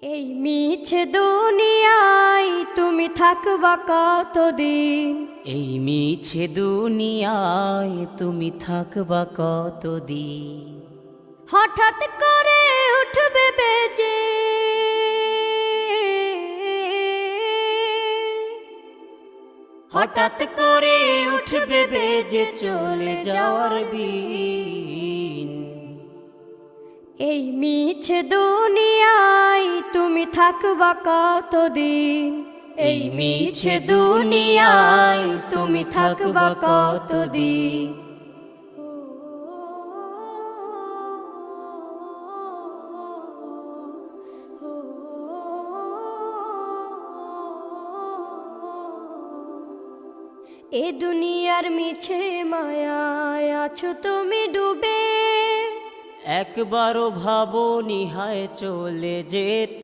এই মিছে দুনিয়ায় তুমি থাকবা কতদিন? এই মিছে দুনিয়ায় তুমি থাকবা কতদিন? হঠাৎ করে উঠবে বেজে হঠাৎ করে উঠবে বেজে চলে যাওয়ার বিন। এই মিছে দুনিয়ায় তুমি থাকবা কতদিন? এই মিছে দুনিয়ায় তুমি থাকবা কতদিন? এ দুনিয়ার মিছে মায়ায় আছো তুমি ডুবে, একবারও ভাবো নিহায় চলে যেতে।